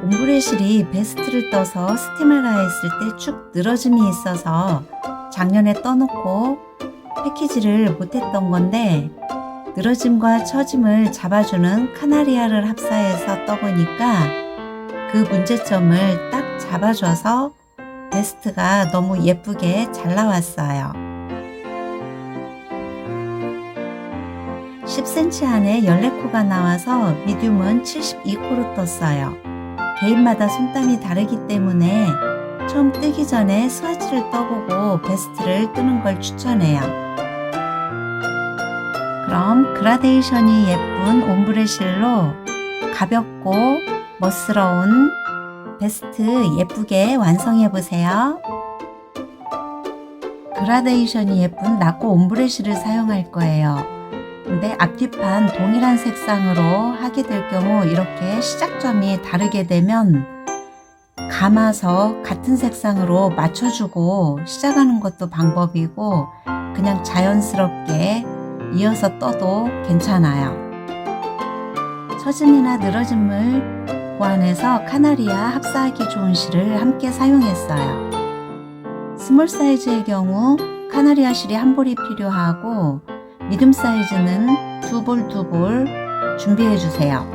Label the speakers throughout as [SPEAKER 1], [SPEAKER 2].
[SPEAKER 1] 옴브레실이 베스트를 떠서 스팀을 가했을 때 축 늘어짐이 있어서 작년에 떠놓고 패키지를 못했던 건데, 늘어짐과 처짐을 잡아주는 카나리아를 합사해서 떠보니까 그 문제점을 딱 잡아줘서 베스트가 너무 예쁘게 잘 나왔어요. 10cm 안에 14코가 나와서 미디움은 72코로 떴어요. 개인마다 손땀이 다르기 때문에 처음 뜨기 전에 스와치를 떠보고 베스트를 뜨는 걸 추천해요. 그럼 그라데이션이 예쁜 옴브레실로 가볍고 멋스러운 베스트 예쁘게 완성해 보세요. 그라데이션이 예쁜 나코 옴브레실을 사용할 거예요. 근데 앞뒤판 동일한 색상으로 하게 될 경우 이렇게 시작점이 다르게 되면 감아서 같은 색상으로 맞춰주고 시작하는 것도 방법이고, 그냥 자연스럽게 이어서 떠도 괜찮아요. 처짐이나 늘어짐을 보완해서 카나리아 합사하기 좋은 실을 함께 사용했어요. 스몰 사이즈의 경우 카나리아 실이 한 볼이 필요하고, 미디움 사이즈는 두 볼 준비해 주세요.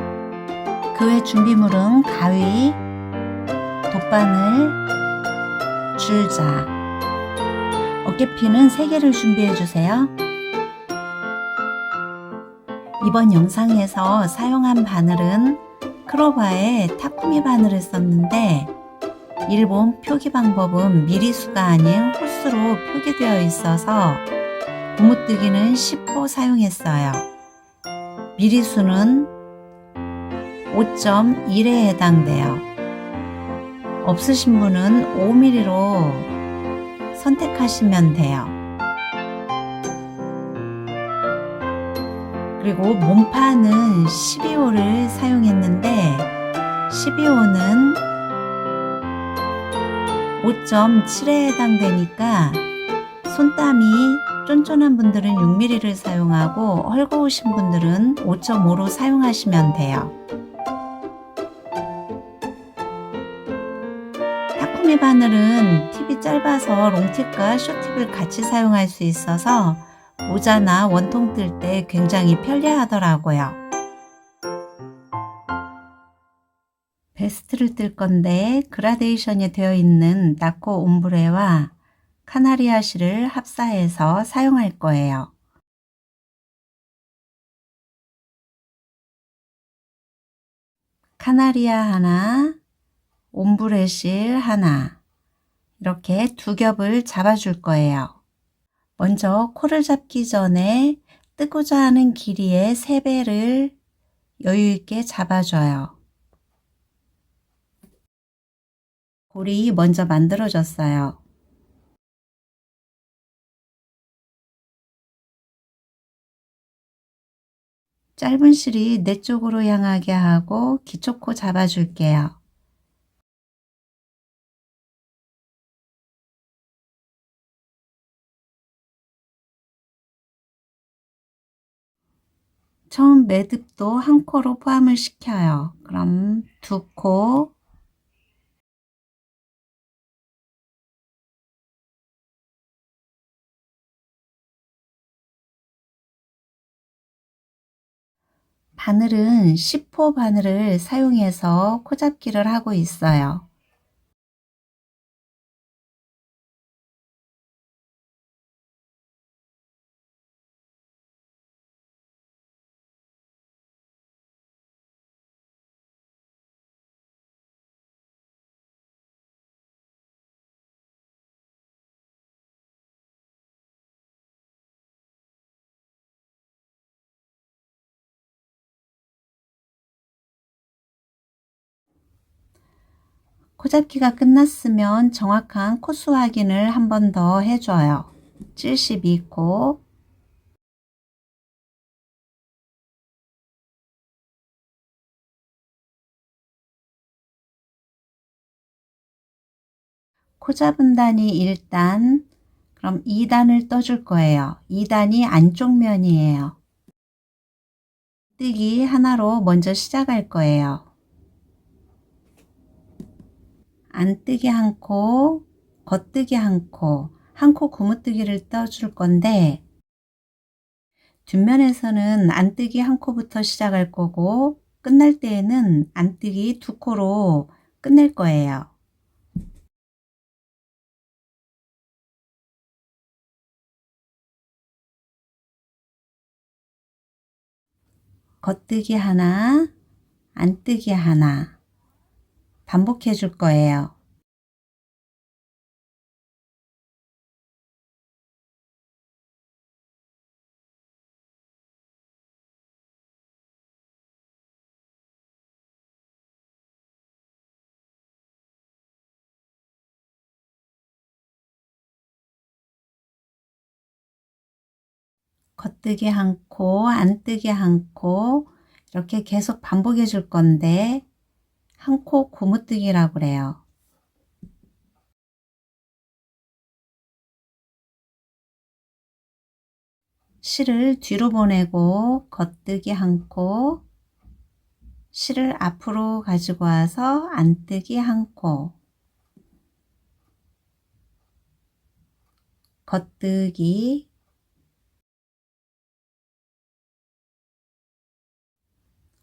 [SPEAKER 1] 그 외 준비물은 가위, 돗바늘, 줄자, 어깨핀은 3개를 준비해 주세요. 이번 영상에서 사용한 바늘은 크로바의 타쿠미 바늘을 썼는데, 일본 표기 방법은 미리수가 아닌 호수로 표기되어 있어서 고무뜨기는 10호 사용했어요. 미리수는 5.1에 해당돼요. 없으신 분은 5mm로 선택하시면 돼요. 그리고 몸판은 12호를 사용했는데, 12호는 5.7에 해당되니까 손땀이 쫀쫀한 분들은 6mm를 사용하고 헐거우신 분들은 5.5로 사용하시면 돼요. 타쿠미 바늘은 팁이 짧아서 롱팁과 숏팁을 같이 사용할 수 있어서 모자나 원통 뜰 때 굉장히 편리하더라고요. 베스트를 뜰 건데 그라데이션이 되어 있는 나코 옴브레와 카나리아 실을 합사해서 사용할 거예요. 카나리아 하나, 옴브레 실 하나, 이렇게 두 겹을 잡아줄 거예요. 먼저 코를 잡기 전에 뜨고자 하는 길이의 3배를 여유있게 잡아줘요. 골이 먼저 만들어졌어요. 짧은 실이 내 쪽으로 향하게 하고 기초코 잡아줄게요. 처음 매듭도 한 코로 포함을 시켜요. 그럼 2코, 바늘은 10호 바늘을 사용해서 코잡기를 하고 있어요. 코잡기가 끝났으면 정확한 코수 확인을 한 번 더 해줘요. 72코, 코 잡은 단이 1단, 그럼 2단을 떠줄 거예요. 2단이 안쪽 면이에요. 뜨기 하나로 먼저 시작할 거예요. 안뜨기 한 코, 겉뜨기 한 코, 한 코 고무뜨기를 떠줄 건데 뒷면에서는 안뜨기 한 코부터 시작할 거고 끝날 때에는 안뜨기 두 코로 끝낼 거예요. 겉뜨기 하나, 안뜨기 하나 반복해 줄 거예요. 겉뜨기 한 코, 안뜨기 한 코 이렇게 계속 반복해 줄 건데 한 코 고무뜨기라고 그래요. 실을 뒤로 보내고 겉뜨기 한 코, 실을 앞으로 가지고 와서 안뜨기 한 코, 겉뜨기,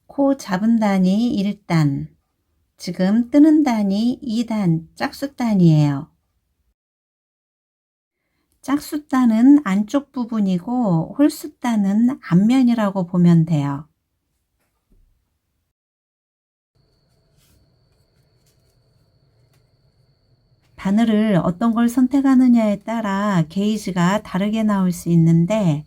[SPEAKER 1] 코 잡은 단이 1단, 지금 뜨는 단이 2단, 짝수단이에요. 짝수단은 안쪽 부분이고 홀수단은 앞면이라고 보면 돼요. 바늘을 어떤 걸 선택하느냐에 따라 게이지가 다르게 나올 수 있는데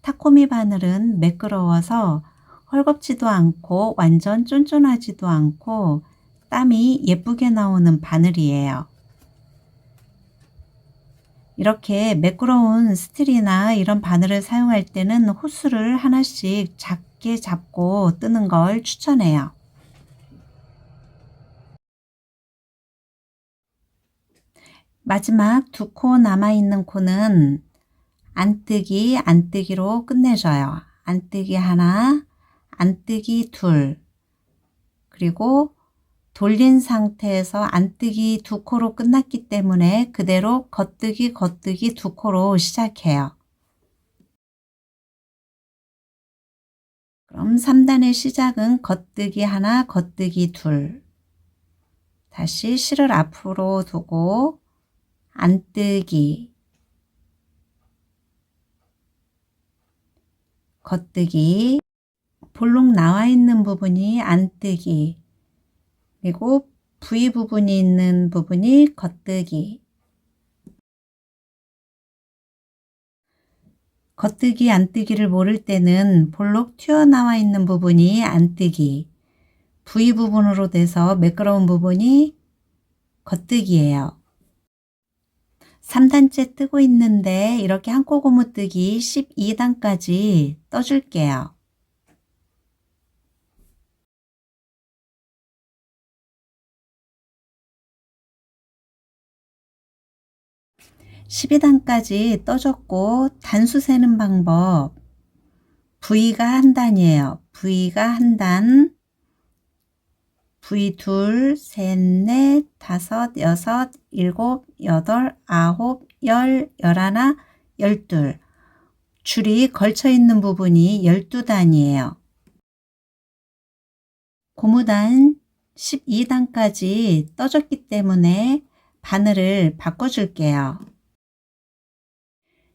[SPEAKER 1] 타코미 바늘은 매끄러워서 헐겁지도 않고 완전 쫀쫀하지도 않고 땀이 예쁘게 나오는 바늘이에요. 이렇게 매끄러운 스틸이나 이런 바늘을 사용할 때는 호수를 하나씩 작게 잡고 뜨는 걸 추천해요. 마지막 두 코 남아있는 코는 안뜨기, 안뜨기로 끝내줘요. 안뜨기 하나, 안뜨기 둘, 그리고 돌린 상태에서 안뜨기 두 코로 끝났기 때문에 그대로 겉뜨기, 겉뜨기 두 코로 시작해요. 그럼 3단의 시작은 겉뜨기 하나, 겉뜨기 둘. 다시 실을 앞으로 두고 안뜨기, 겉뜨기, 볼록 나와 있는 부분이 안뜨기, 그리고 V 부분이 있는 부분이 겉뜨기. 겉뜨기, 안뜨기를 모를 때는 볼록 튀어나와 있는 부분이 안뜨기, V 부분으로 돼서 매끄러운 부분이 겉뜨기예요. 3단째 뜨고 있는데 이렇게 한 코 고무뜨기 12단까지 떠줄게요. 12단까지 떠줬고 단수 세는 방법 V가 한 단이에요. V가 한 단, V 둘, 셋, 넷, 다섯, 여섯, 일곱, 여덟, 아홉, 열, 열하나, 열둘. 줄이 걸쳐 있는 부분이 12단이에요. 고무단 12단까지 떠줬기 때문에 바늘을 바꿔줄게요.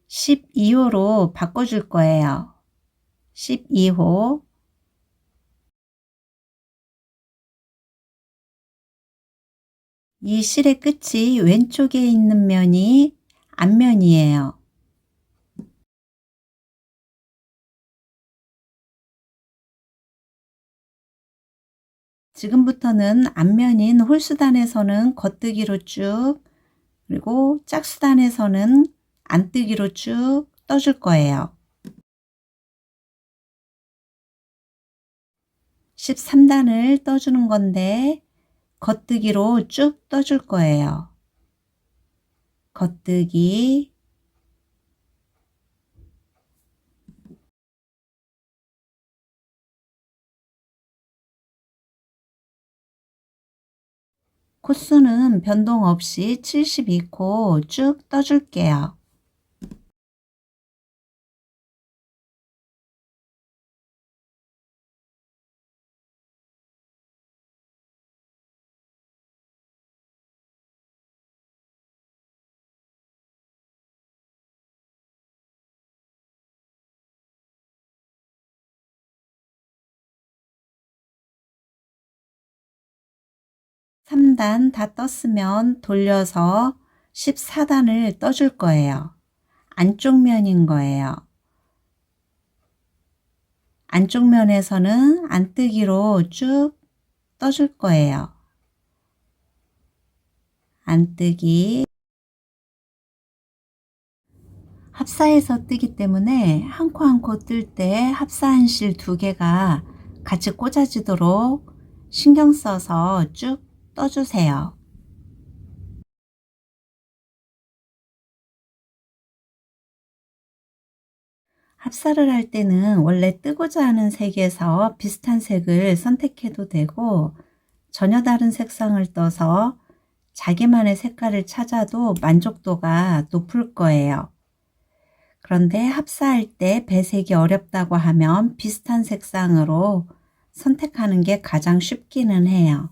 [SPEAKER 1] 12호로 바꿔줄 거예요. 12호. 이 실의 끝이 왼쪽에 있는 면이 앞면이에요. 지금부터는 앞면인 홀수단에서는 겉뜨기로 쭉, 그리고 짝수단에서는 안뜨기로 쭉 떠줄 거예요. 13단을 떠주는 건데 겉뜨기로 쭉 떠줄 거예요. 겉뜨기, 코수는 변동 없이 72코 쭉 떠줄게요. 삼 단 다 떴으면 돌려서 14단을 떠줄 거예요. 안쪽 면인 거예요. 안쪽 면에서는 안뜨기로 쭉 떠줄 거예요. 안뜨기. 합사해서 뜨기 때문에 한 코 한 코 뜰 때 합사한 실 두 개가 같이 꽂아지도록 신경 써서 쭉 떠주세요. 합사를 할 때는 원래 뜨고자 하는 색에서 비슷한 색을 선택해도 되고 전혀 다른 색상을 떠서 자기만의 색깔을 찾아도 만족도가 높을 거예요. 그런데 합사할 때 배색이 어렵다고 하면 비슷한 색상으로 선택하는 게 가장 쉽기는 해요.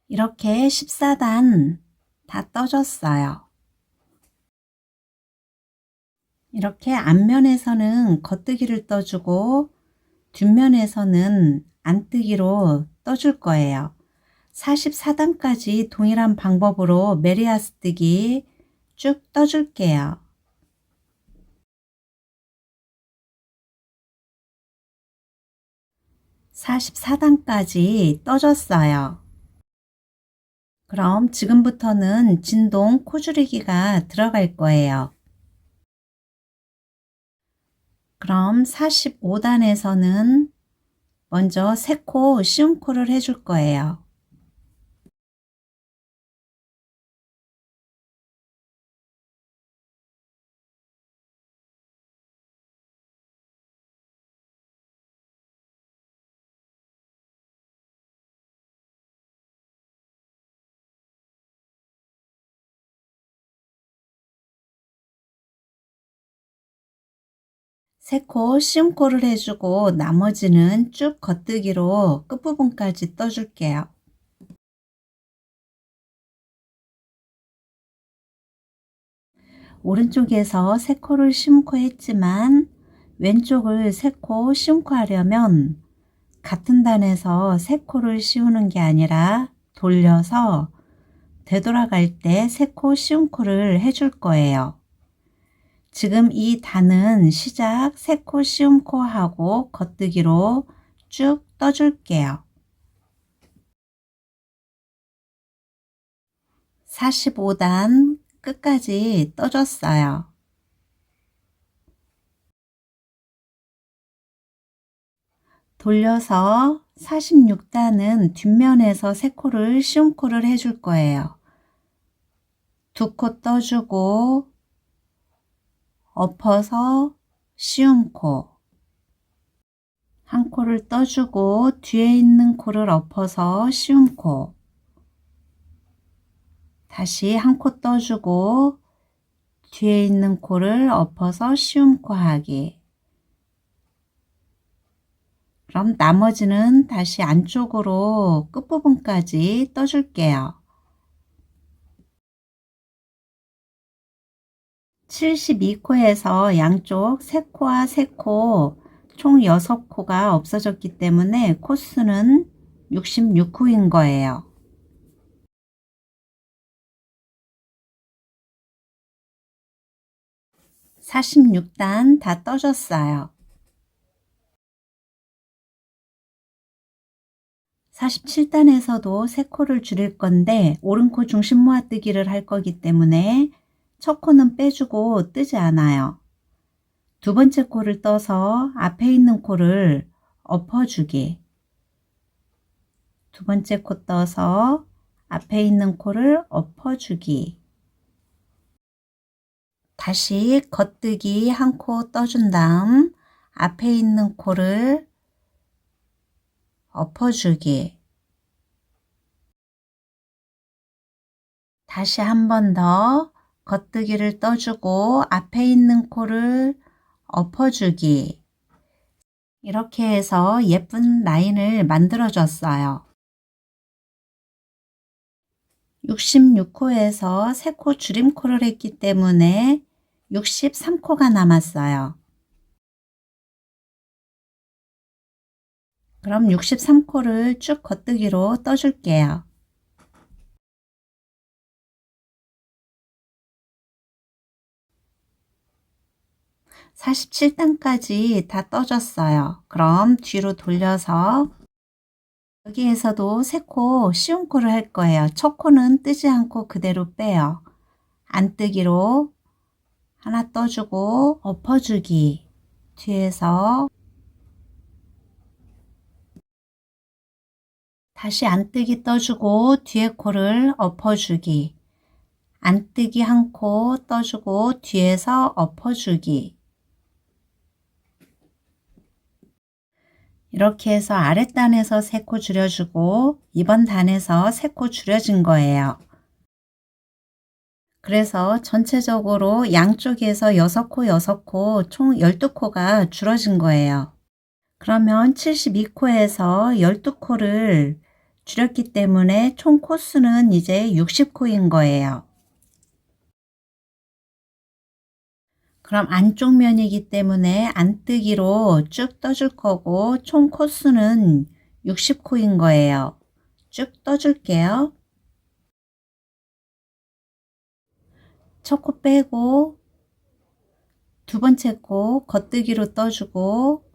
[SPEAKER 1] 이렇게 14단 다 떠줬어요. 이렇게 앞면에서는 겉뜨기를 떠주고 뒷면에서는 안뜨기로 떠줄 거예요. 44단까지 동일한 방법으로 메리아스 뜨기 쭉 떠줄게요. 44단까지 떠줬어요. 그럼 지금부터는 진동 코줄이기가 들어갈 거예요. 그럼 45단에서는 먼저 3코 쉬운 코를 해줄 거예요. 세 코 쉬운 코를 해주고 나머지는 쭉 겉뜨기로 끝부분까지 떠줄게요. 오른쪽에서 3코를 쉬운 코 했지만 왼쪽을 3코 쉬운 코 하려면 같은 단에서 3코를 씌우는 게 아니라 돌려서 되돌아갈 때 3코 쉬운 코를 해줄 거예요. 지금 이 단은 시작 3코 쉬운 코 하고 겉뜨기로 쭉 떠줄게요. 45단 끝까지 떠줬어요. 돌려서 46단은 뒷면에서 3코를 쉬운 코를 해줄 거예요. 2코 떠주고 엎어서 쉬운 코, 한 코를 떠주고 뒤에 있는 코를 엎어서 쉬운 코, 다시 한 코 떠주고 뒤에 있는 코를 엎어서 쉬운 코 하기. 그럼 나머지는 다시 안쪽으로 끝부분까지 떠줄게요. 72코에서 양쪽 3코와 3코 총 6코가 없어졌기 때문에 코수는 66코인 거예요. 46단 다 떠줬어요. 47단에서도 3코를 줄일 건데 오른코 중심 모아뜨기를 할 거기 때문에 첫 코는 빼주고 뜨지 않아요. 두 번째 코를 떠서 앞에 있는 코를 엎어주기. 두 번째 코 떠서 앞에 있는 코를 엎어주기. 다시 겉뜨기 한 코 떠준 다음 앞에 있는 코를 엎어주기. 다시 한 번 더 겉뜨기를 떠주고 앞에 있는 코를 엎어주기. 이렇게 해서 예쁜 라인을 만들어 줬어요. 66코에서 3코 줄임코를 했기 때문에 63코가 남았어요. 그럼 63코를 쭉 겉뜨기로 떠줄게요. 47단까지 다 떠줬어요. 그럼 뒤로 돌려서 여기에서도 3코 쉬운 코를 할 거예요. 첫 코는 뜨지 않고 그대로 빼요. 안뜨기로 하나 떠주고 엎어주기. 뒤에서 다시 안뜨기 떠주고 뒤에 코를 엎어주기. 안뜨기 한 코 떠주고 뒤에서 엎어주기. 이렇게 해서 아랫단에서 3코 줄여주고 이번 단에서 3코 줄여진 거예요. 그래서 전체적으로 양쪽에서 6코 6코 총 12코가 줄어진 거예요. 그러면 72코에서 12코를 줄였기 때문에 총 코수는 이제 60코인 거예요. 그럼 안쪽 면이기 때문에 안뜨기로 쭉 떠줄 거고 총 코수는 60코인 거예요. 쭉 떠줄게요. 첫 코 빼고 두 번째 코 겉뜨기로 떠주고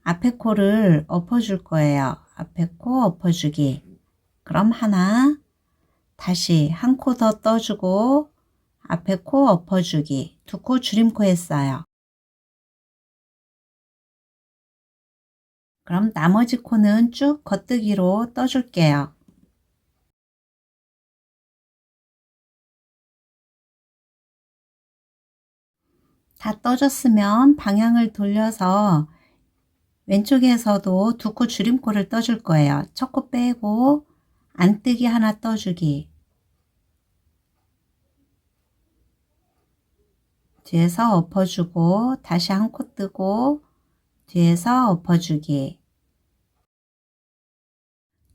[SPEAKER 1] 앞에 코를 엎어줄 거예요. 앞에 코 엎어주기. 그럼 하나, 다시 한 코 더 떠주고 앞에 코 엎어주기. 2코 줄임코 했어요. 그럼 나머지 코는 쭉 겉뜨기로 떠줄게요. 다 떠줬으면 방향을 돌려서 왼쪽에서도 2코 줄임코를 떠줄 거예요. 첫 코 빼고 안뜨기 하나 떠주기. 뒤에서 엎어주고 다시 한 코 뜨고 뒤에서 엎어주기.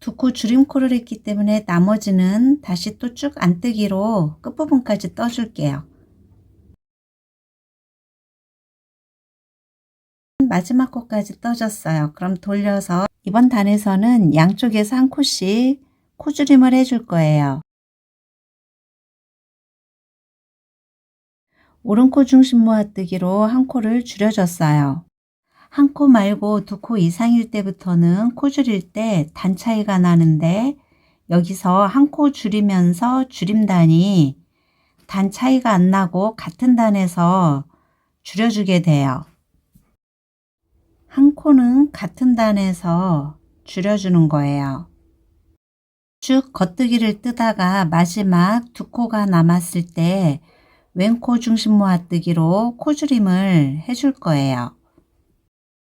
[SPEAKER 1] 2코 줄임코를 했기 때문에 나머지는 다시 또 쭉 안뜨기로 끝부분까지 떠줄게요. 마지막 코까지 떠줬어요. 그럼 돌려서 이번 단에서는 양쪽에서 한 코씩 코줄임을 해줄 거예요. 오른코 중심 모아뜨기로 한 코를 줄여줬어요. 한 코 말고 2코 이상일 때부터는 코 줄일 때 단 차이가 나는데 여기서 한 코 줄이면서 줄임단이 단 차이가 안 나고 같은 단에서 줄여주게 돼요. 한 코는 같은 단에서 줄여주는 거예요. 쭉 겉뜨기를 뜨다가 마지막 2코가 남았을 때 왼코 중심 모아뜨기로 코줄임을 해줄 거예요.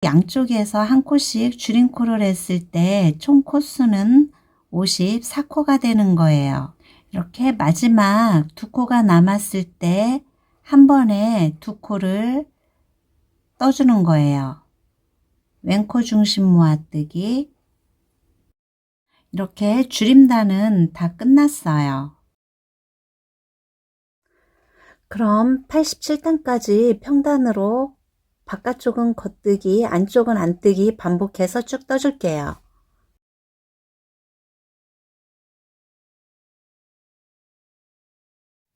[SPEAKER 1] 양쪽에서 한 코씩 줄임코를 했을 때 총 코수는 54코가 되는 거예요. 이렇게 마지막 2코가 남았을 때 한 번에 2코를 떠주는 거예요. 왼코 중심 모아뜨기. 이렇게 줄임단은 다 끝났어요. 그럼 87단까지 평단으로 바깥쪽은 겉뜨기, 안쪽은 안뜨기 반복해서 쭉 떠줄게요.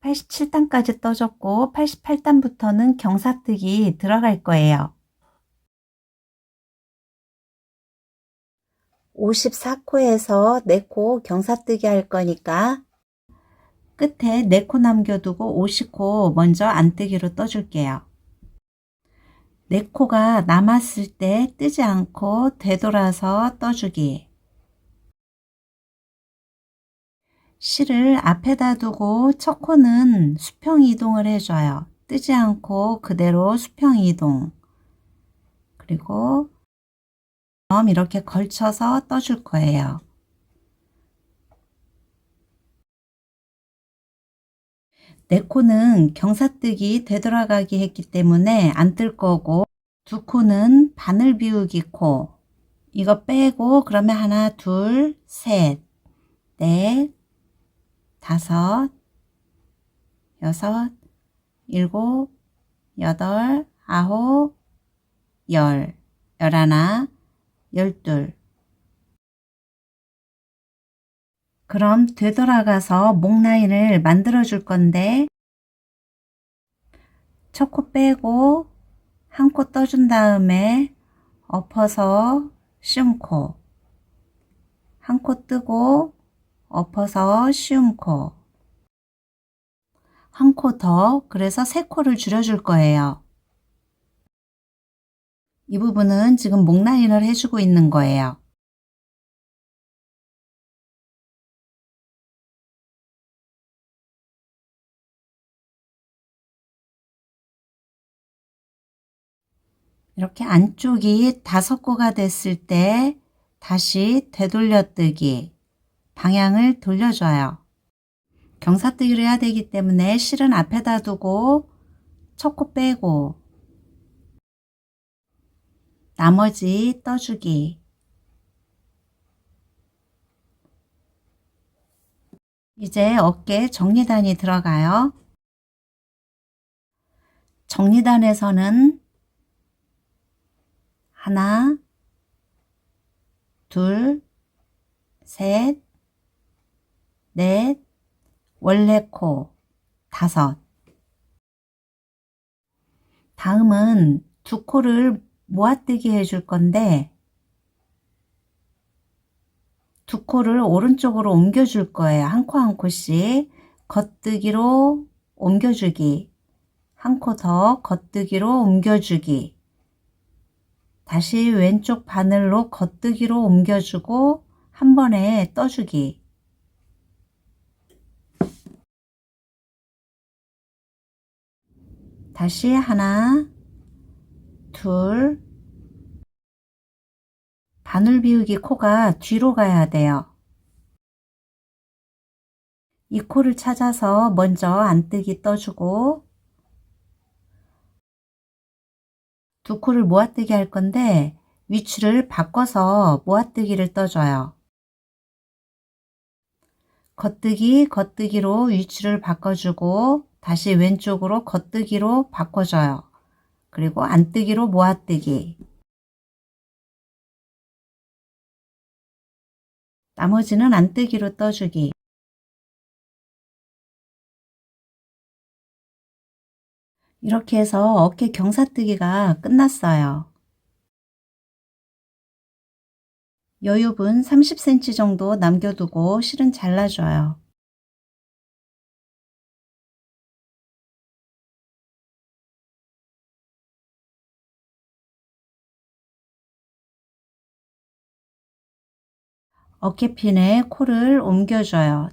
[SPEAKER 1] (87단까지) 떠줬고 88단부터는 경사뜨기 들어갈 거예요. 54코에서 4코 경사뜨기 할 거니까 끝에 4코 남겨두고 50코 먼저 안뜨기로 떠줄게요. 4코가 남았을 때 뜨지 않고 되돌아서 떠주기. 실을 앞에다 두고 첫 코는 수평 이동을 해줘요. 뜨지 않고 그대로 수평 이동. 그리고 이렇게 걸쳐서 떠줄 거예요. 네 코는 경사뜨기 되돌아가기 했기 때문에 안 뜰 거고, 두 코는 바늘 비우기 코. 이거 빼고 그러면 하나, 둘, 셋, 넷, 다섯, 여섯, 일곱, 여덟, 아홉, 열, 열하나, 열둘. 그럼 되돌아가서 목 라인을 만들어 줄 건데, 첫 코 빼고 한 코 떠준 다음에 엎어서 쉬운 코, 한 코 뜨고 엎어서 쉬운 코, 한 코 더, 그래서 세 코를 줄여줄 거예요. 이 부분은 지금 목 라인을 해주고 있는 거예요. 이렇게 안쪽이 5코가 됐을 때 다시 되돌려뜨기, 방향을 돌려줘요. 경사뜨기를 해야 되기 때문에 실은 앞에다 두고 첫 코 빼고 나머지 떠주기. 이제 어깨 정리단이 들어가요. 정리단에서는 하나, 둘, 셋, 넷, 원래 코, 다섯. 다음은 두 코를 모아뜨기 해줄 건데, 두 코를 오른쪽으로 옮겨줄 거예요. 한 코 한 코씩 겉뜨기로 옮겨주기, 한 코 더 겉뜨기로 옮겨주기, 다시 왼쪽 바늘로 겉뜨기로 옮겨주고 한 번에 떠주기. 다시 하나, 둘, 바늘 비우기 코가 뒤로 가야 돼요. 이 코를 찾아서 먼저 안뜨기 떠주고, 두 코를 모아뜨기 할 건데 위치를 바꿔서 모아뜨기를 떠줘요. 겉뜨기, 겉뜨기로 위치를 바꿔주고 다시 왼쪽으로 겉뜨기로 바꿔줘요. 그리고 안뜨기로 모아뜨기. 나머지는 안뜨기로 떠주기. 이렇게 해서 어깨 경사뜨기가 끝났어요. 여유분 30cm 정도 남겨두고 실은 잘라줘요. 어깨핀에 코를 옮겨줘요.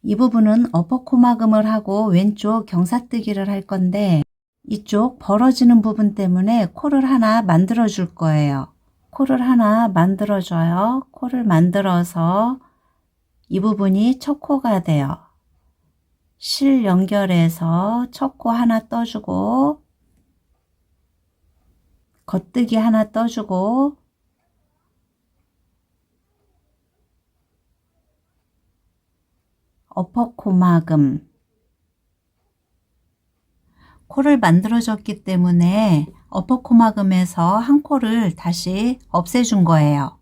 [SPEAKER 1] 이 부분은 어퍼코마금을 하고 왼쪽 경사뜨기를 할 건데 이쪽 벌어지는 부분 때문에 코를 하나 만들어 줄 거예요. 코를 하나 만들어 줘요. 코를 만들어서 이 부분이 첫 코가 돼요. 실 연결해서 첫 코 하나 떠주고 겉뜨기 하나 떠주고 어퍼코마금. 코를 만들어줬기 때문에 어퍼코마금에서 한 코를 다시 없애준 거예요.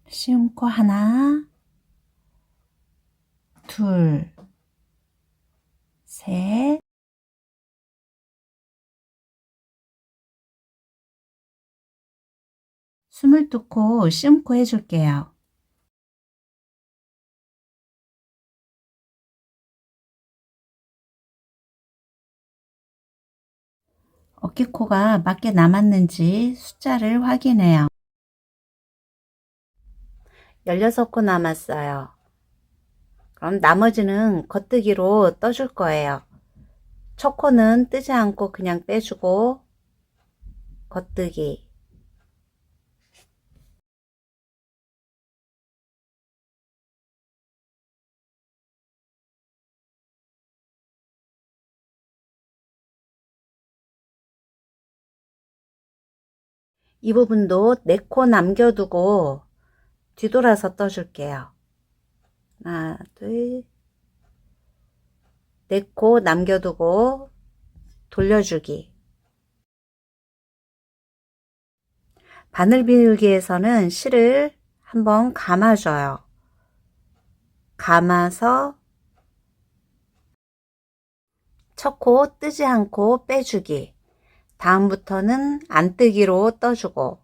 [SPEAKER 1] 쉬운 코 하나, 둘, 셋, 스물두 코 쉬운 코 해줄게요. 어깨코가 맞게 남았는지 숫자를 확인해요. 16코 남았어요. 그럼 나머지는 겉뜨기로 떠줄 거예요. 첫 코는 뜨지 않고 그냥 빼주고 겉뜨기, 이 부분도 4코 남겨두고 뒤돌아서 떠줄게요. 하나, 둘, 4코 남겨두고 돌려주기. 바늘 비우기에서는 실을 한번 감아줘요. 감아서 첫 코 뜨지 않고 빼주기. 다음부터는 안 뜨기로 떠주고.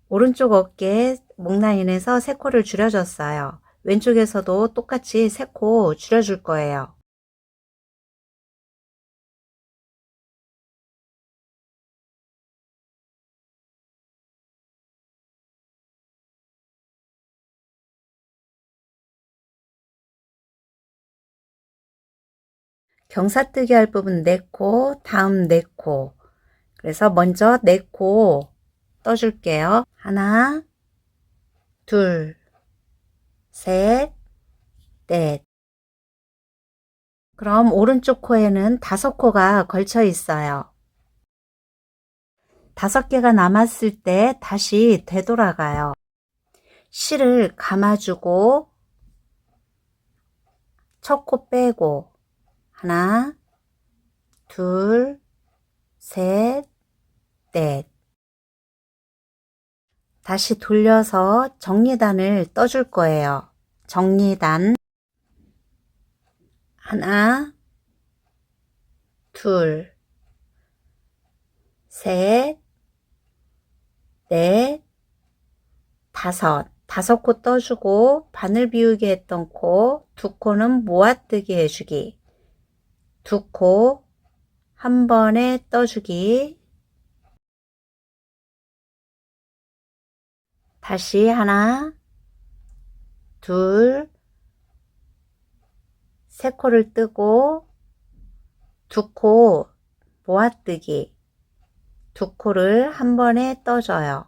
[SPEAKER 1] 오른쪽 어깨 목 라인에서 3코를 줄여줬어요. 왼쪽에서도 똑같이 3코 줄여줄 거예요. 경사뜨기 할 부분 4코, 다음 4코. 그래서 먼저 4코 떠줄게요. 하나, 둘, 셋, 넷. 그럼 오른쪽 코에는 5코가 걸쳐 있어요. 5개가 남았을 때 다시 되돌아가요. 실을 감아주고 첫 코 빼고 하나, 둘, 셋, 넷. 다시 돌려서 정리단을 떠줄 거예요. 정리단 하나, 둘, 셋, 넷, 5 코 떠주고 바늘 비우기 했던 코 2코는 모아뜨기 해주기. 2코 한 번에 떠주기. 다시 하나, 둘, 3코를 뜨고 2코 모아뜨기. 2코를 한 번에 떠줘요.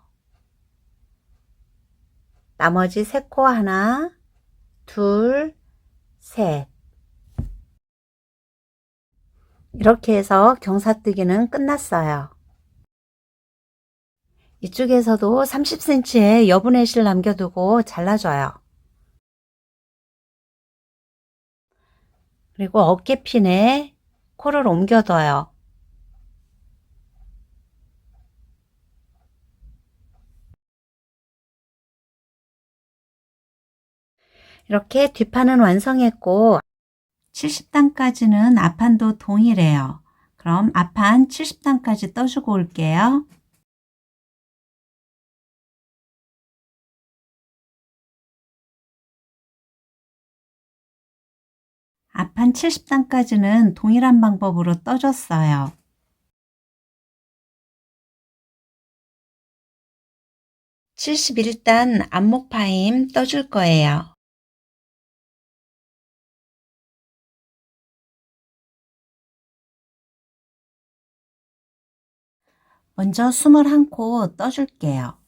[SPEAKER 1] 나머지 3코 하나, 둘, 셋. 이렇게 해서 경사뜨기는 끝났어요. 이쪽에서도 30cm의 여분의 실 남겨두고 잘라줘요. 그리고 어깨핀에 코를 옮겨둬요. 이렇게 뒷판은 완성했고 70단까지는 앞판도 동일해요. 그럼 앞판 70단까지 떠주고 올게요. 앞판 70단까지는 동일한 방법으로 떠줬어요. 71단 안목 파임 떠줄 거예요. 먼저 21코 떠줄게요.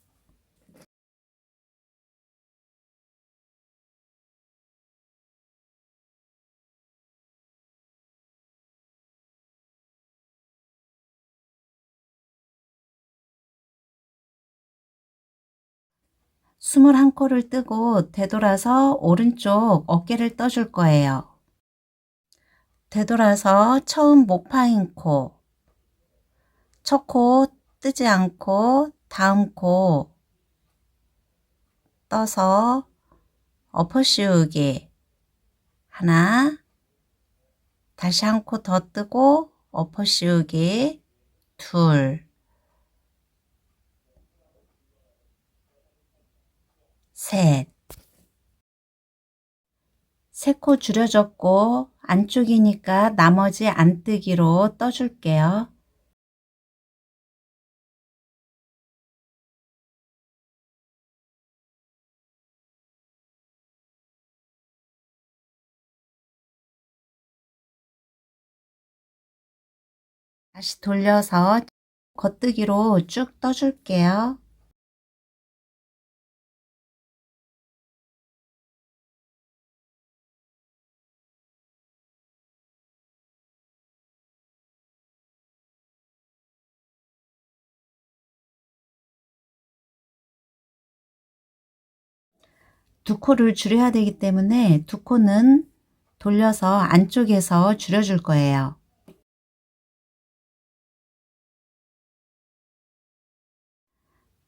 [SPEAKER 1] 스물한 코를 뜨고 되돌아서 오른쪽 어깨를 떠줄 거예요. 되돌아서 처음 목 파인 코, 첫 코 뜨지 않고 다음 코 떠서 엎어 씌우기 하나, 다시 한 코 더 뜨고 엎어 씌우기 둘, 셋. 3코 줄여줬고 안쪽이니까 나머지 안뜨기로 떠줄게요. 다시 돌려서 겉뜨기로 쭉 떠줄게요. 두 코를 줄여야 되기 때문에 두 코는 돌려서 안쪽에서 줄여줄 거예요.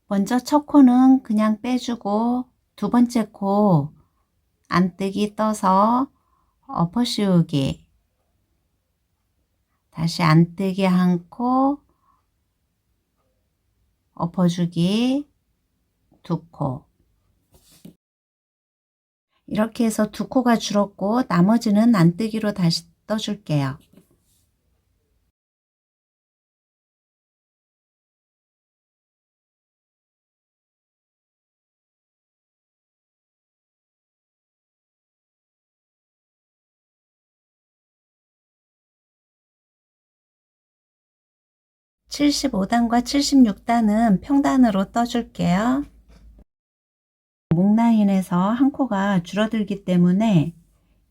[SPEAKER 1] 먼저 첫 코는 그냥 빼주고 두 번째 코 안뜨기 떠서 엎어 씌우기, 다시 안뜨기 한 코, 엎어주기 두 코. 이렇게 해서 두 코가 줄었고 나머지는 안뜨기로 다시 떠줄게요. (75단과) (76단은) 평단으로 떠줄게요. 목 라인에서 한 코가 줄어들기 때문에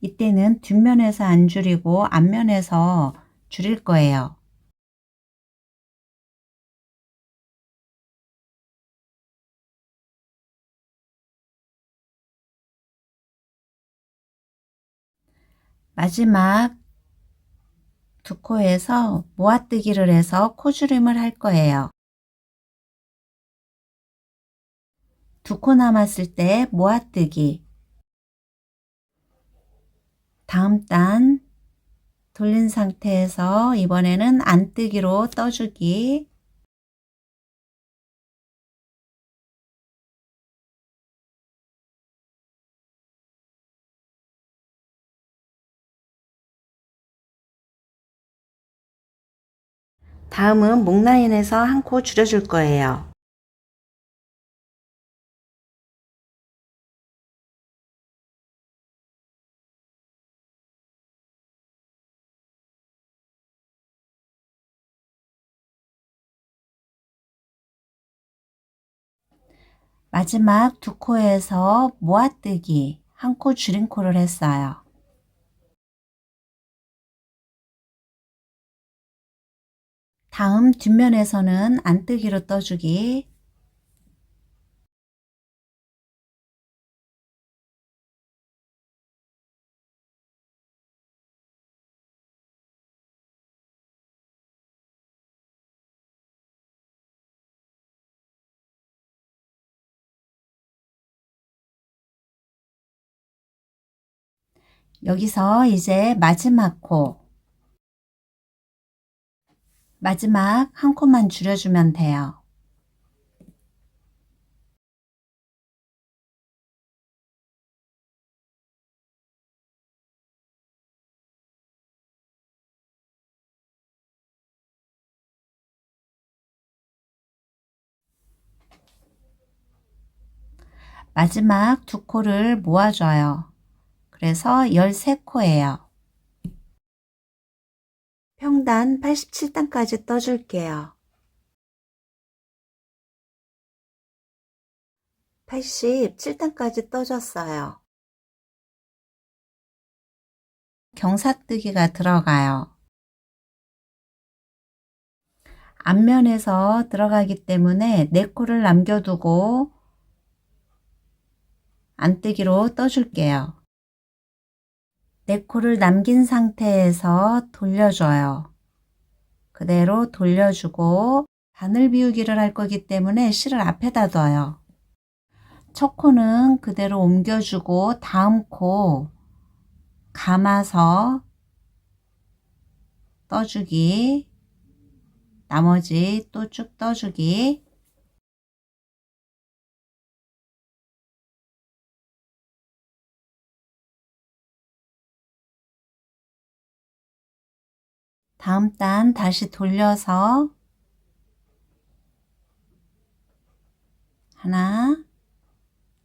[SPEAKER 1] 이때는 뒷면에서 안 줄이고 앞면에서 줄일 거예요. 마지막 두 코에서 모아뜨기를 해서 코줄임을 할 거예요. 두 코 남았을 때 모아뜨기, 다음 단 돌린 상태에서 이번에는 안뜨기로 떠주기, 다음은 목 라인에서 한 코 줄여줄 거예요. 마지막 두 코에서 모아뜨기, 한 코 줄인 코를 했어요. 다음 뒷면에서는 안뜨기로 떠주기, 여기서 이제 마지막 코, 마지막 한 코만 줄여주면 돼요. 마지막 두 코를 모아줘요. 그래서 13코예요. 평단 87단까지 떠줄게요. 87단까지 떠줬어요. 경사뜨기가 들어가요. 앞면에서 들어가기 때문에 4코를 남겨두고 안뜨기로 떠줄게요. 4코를 남긴 상태에서 돌려줘요. 그대로 돌려주고 바늘 비우기를 할 거기 때문에 실을 앞에다 둬요. 첫 코는 그대로 옮겨주고 다음 코 감아서 떠주기, 나머지 또 쭉 떠주기, 다음 단 다시 돌려서 하나,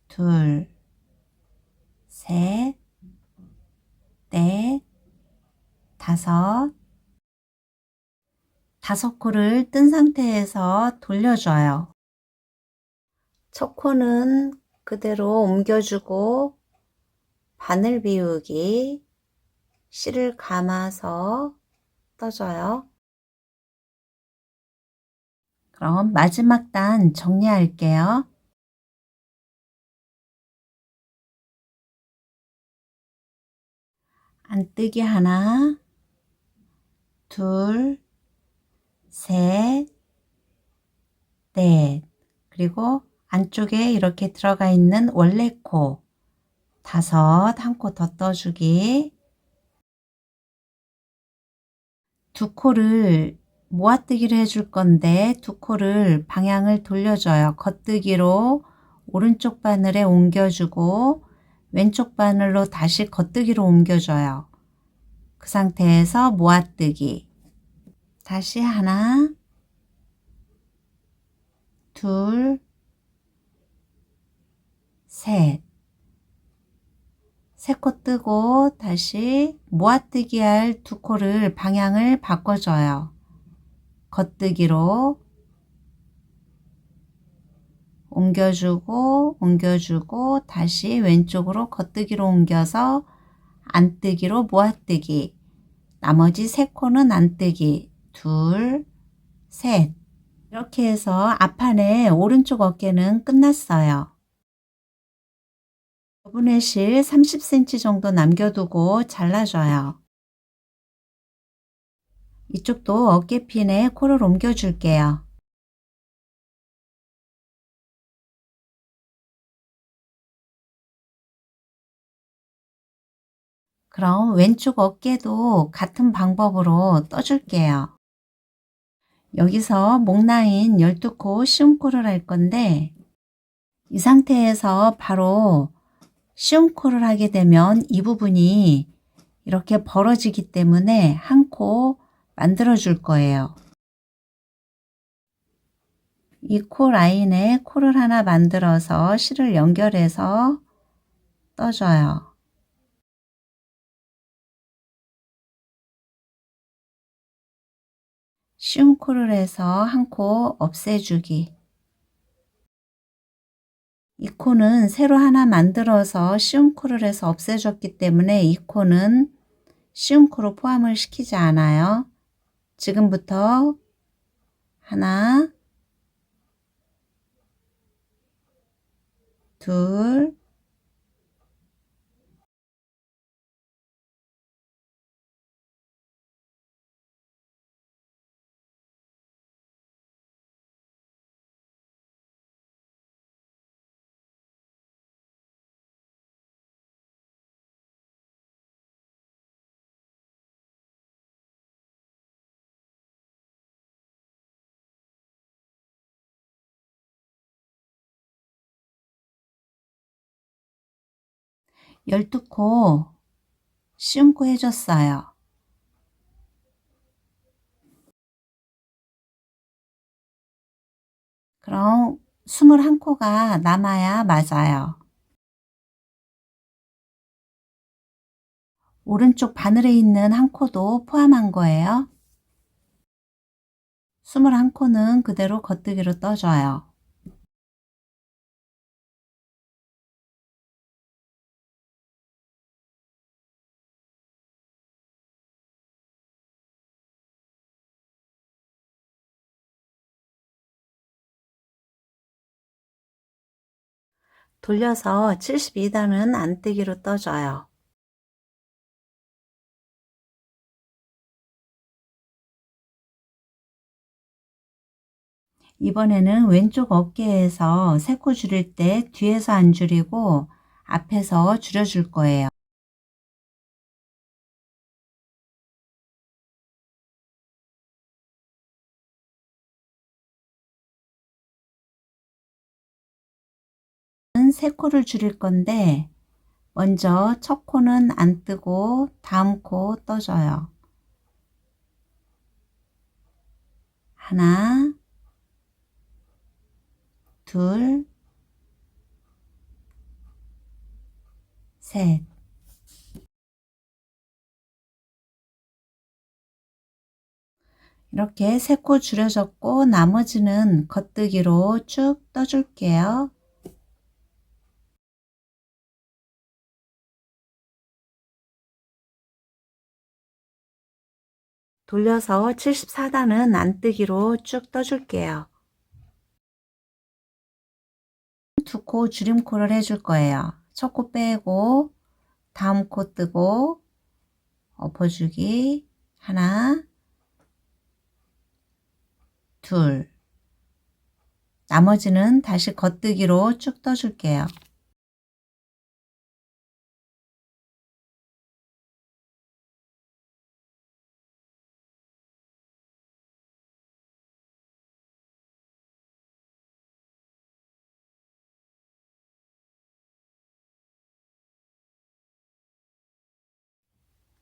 [SPEAKER 1] 둘, 셋, 넷, 다섯, 5코를 뜬 상태에서 돌려줘요. 첫 코는 그대로 옮겨주고 바늘 비우기, 실을 감아서 떠줘요. 그럼 마지막 단 정리할게요. 안뜨기 하나, 둘, 셋, 넷, 그리고 안쪽에 이렇게 들어가 있는 원래 코 5, 한 코 더 떠주기. 2코를 모아뜨기를 해줄 건데 2코를 방향을 돌려줘요. 겉뜨기로 오른쪽 바늘에 옮겨주고 왼쪽 바늘로 다시 겉뜨기로 옮겨줘요. 그 상태에서 모아뜨기. 다시 하나, 둘, 셋. 3코 뜨고 다시 모아뜨기 할 2코를 방향을 바꿔줘요. 겉뜨기로 옮겨주고 다시 왼쪽으로 겉뜨기로 옮겨서 안뜨기로 모아뜨기. 나머지 3코는 안뜨기. 둘, 셋. 이렇게 해서 앞판의 오른쪽 어깨는 끝났어요. 여분의 실 30cm 정도 남겨두고 잘라줘요. 이쪽도 어깨핀에 코를 옮겨줄게요. 그럼 왼쪽 어깨도 같은 방법으로 떠줄게요. 여기서 목 라인 12코 시움코를 할 건데 이 상태에서 바로 시움코를 하게 되면 이 부분이 이렇게 벌어지기 때문에 한 코 만들어 줄 거예요. 이 코 라인에 코를 하나 만들어서 실을 연결해서 떠줘요. 시움코를 해서 한 코 없애주기. 이 코는 새로 하나 만들어서 시움코를 해서 없애줬기 때문에 이 코는 시움코로 포함을 시키지 않아요. 지금부터 하나, 둘, 열두 코 시움코 해줬어요. 그럼 21코가 남아야 맞아요. 오른쪽 바늘에 있는 한 코도 포함한 거예요. 21코는 그대로 겉뜨기로 떠줘요. 돌려서 72단은 안뜨기로 떠줘요. 이번에는 왼쪽 어깨에서 3코 줄일 때 뒤에서 안 줄이고 앞에서 줄여줄 거예요. 세 코를 줄일 건데 먼저 첫 코는 안 뜨고 다음 코 떠줘요. 하나, 둘, 셋. 이렇게 3코 줄여줬고 나머지는 겉뜨기로 쭉 떠줄게요. 돌려서 74단은 안뜨기로 쭉 떠줄게요. 2코 줄임코를 해줄 거예요. 첫 코 빼고 다음 코 뜨고 엎어주기 하나, 둘, 나머지는 다시 겉뜨기로 쭉 떠줄게요.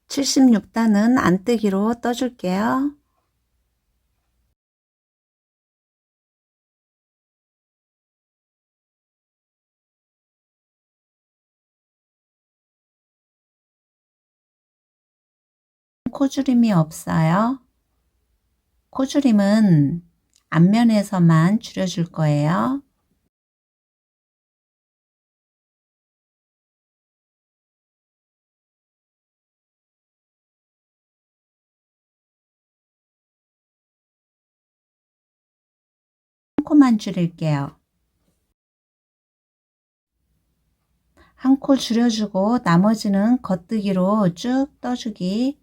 [SPEAKER 1] 칠십육 단은 안뜨기로 떠줄게요. 코줄임이 없어요. 코줄임은 앞면에서만 줄여줄 거예요. 한 코만 줄일게요. 한 코 줄여주고 나머지는 겉뜨기로 쭉 떠주기.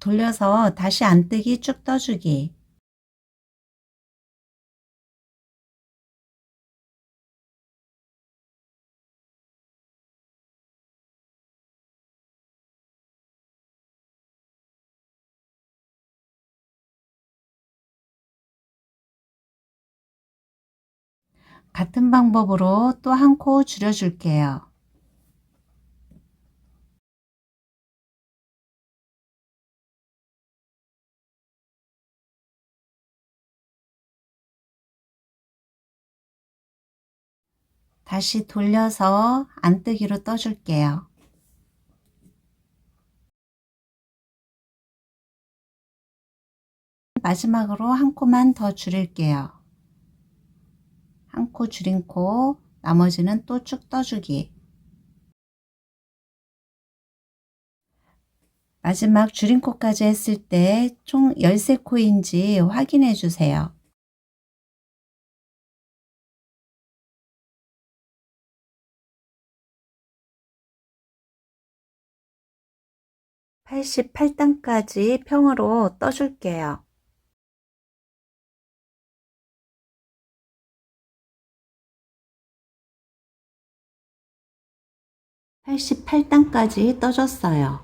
[SPEAKER 1] 돌려서 다시 안뜨기 쭉 떠주기. 같은 방법으로 또 한 코 줄여줄게요. 다시 돌려서 안뜨기로 떠줄게요. 마지막으로 한 코만 더 줄일게요. 한 코 줄인 코, 나머지는 또 쭉 떠주기. 마지막 줄인 코까지 했을 때 총 13코인지 확인해 주세요. (88단까지) 평으로 떠줄게요. 88단까지 떠줬어요.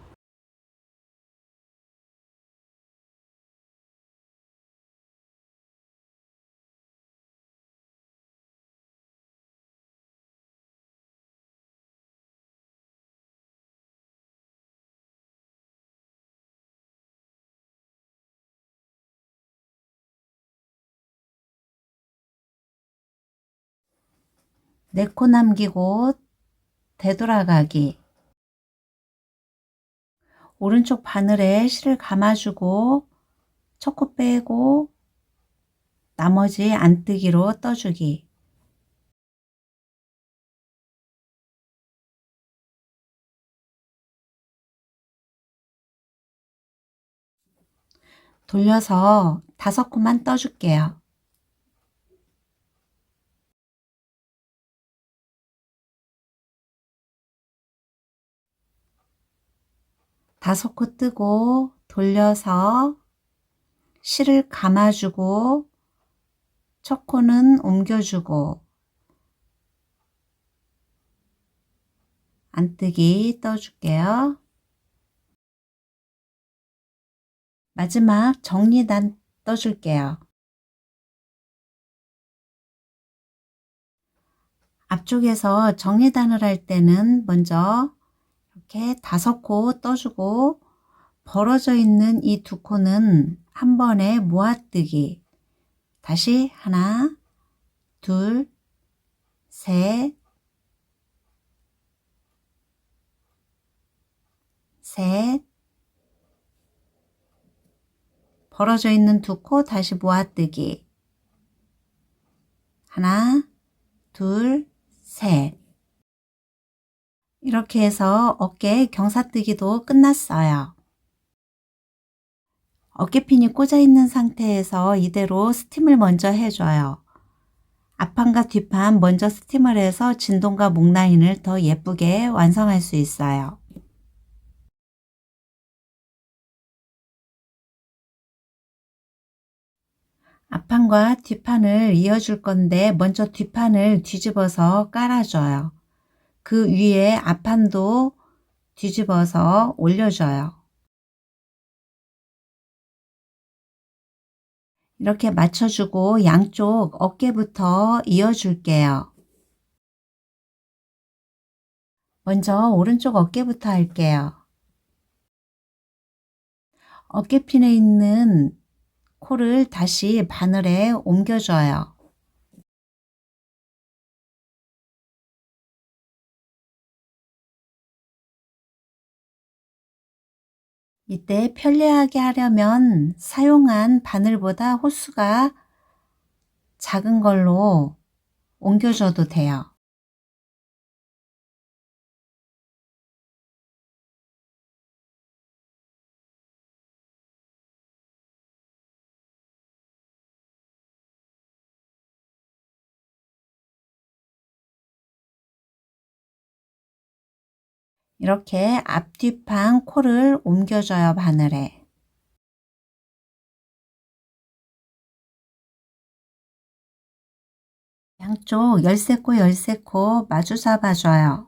[SPEAKER 1] 네 코 남기고 되돌아가기. 오른쪽 바늘에 실을 감아주고 첫 코 빼고 나머지 안뜨기로 떠주기. 돌려서 5코만 떠줄게요. 다섯 코 뜨고 돌려서 실을 감아주고 첫 코는 옮겨주고 안뜨기 떠줄게요. 마지막 정리단 떠줄게요. 앞쪽에서 정리단을 할 때는 먼저 이렇게 5코 떠주고 벌어져 있는 이 2코는 한 번에 모아뜨기. 다시 하나, 둘, 셋, 셋. 벌어져 있는 두 코 다시 모아뜨기. 하나, 둘, 셋. 이렇게 해서 어깨 경사뜨기도 끝났어요. 어깨핀이 꽂아 있는 상태에서 이대로 스팀을 먼저 해줘요. 앞판과 뒷판 먼저 스팀을 해서 진동과 목 라인을 더 예쁘게 완성할 수 있어요. 앞판과 뒷판을 이어줄 건데 먼저 뒷판을 뒤집어서 깔아줘요. 그 위에 앞판도 뒤집어서 올려줘요. 이렇게 맞춰주고 양쪽 어깨부터 이어줄게요. 먼저 오른쪽 어깨부터 할게요. 어깨핀에 있는 코를 다시 바늘에 옮겨줘요. 이때 편리하게 하려면 사용한 바늘보다 호수가 작은 걸로 옮겨줘도 돼요. 이렇게 앞뒤판 코를 옮겨줘요, 바늘에. 양쪽 13코 13코 마주 잡아줘요.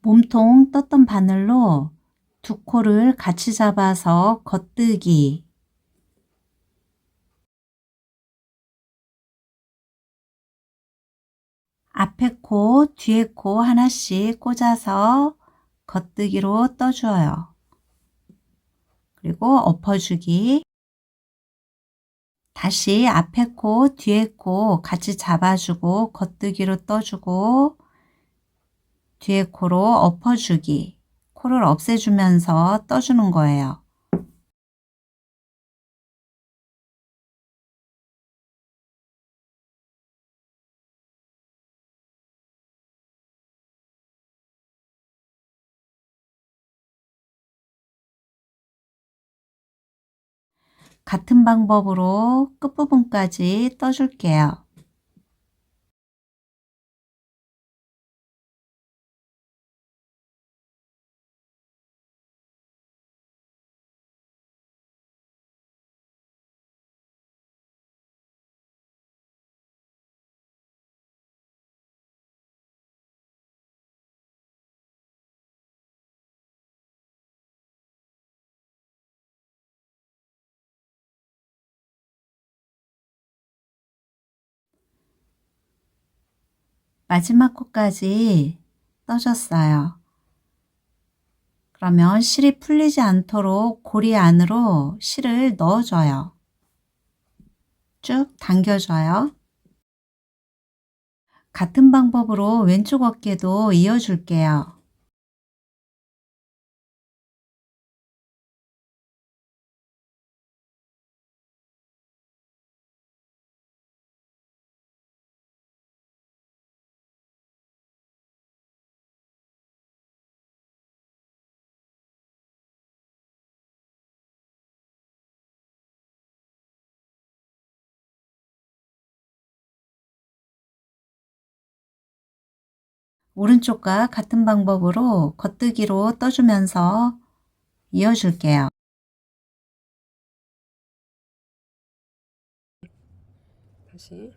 [SPEAKER 1] 몸통 떴던 바늘로 두 코를 같이 잡아서 겉뜨기. 앞에 코, 뒤에 코 하나씩 꽂아서 겉뜨기로 떠줘요. 그리고 엎어주기. 다시 앞에 코, 뒤에 코 같이 잡아주고 겉뜨기로 떠주고 뒤에 코로 엎어주기. 코를 없애주면서 떠주는 거예요. 같은 방법으로 끝부분까지 떠줄게요. 마지막 코까지 떠줬어요. 그러면 실이 풀리지 않도록 고리 안으로 실을 넣어줘요. 쭉 당겨줘요. 같은 방법으로 왼쪽 어깨도 이어줄게요. 오른쪽과 같은 방법으로 겉뜨기로 떠주면서 이어줄게요.
[SPEAKER 2] 다시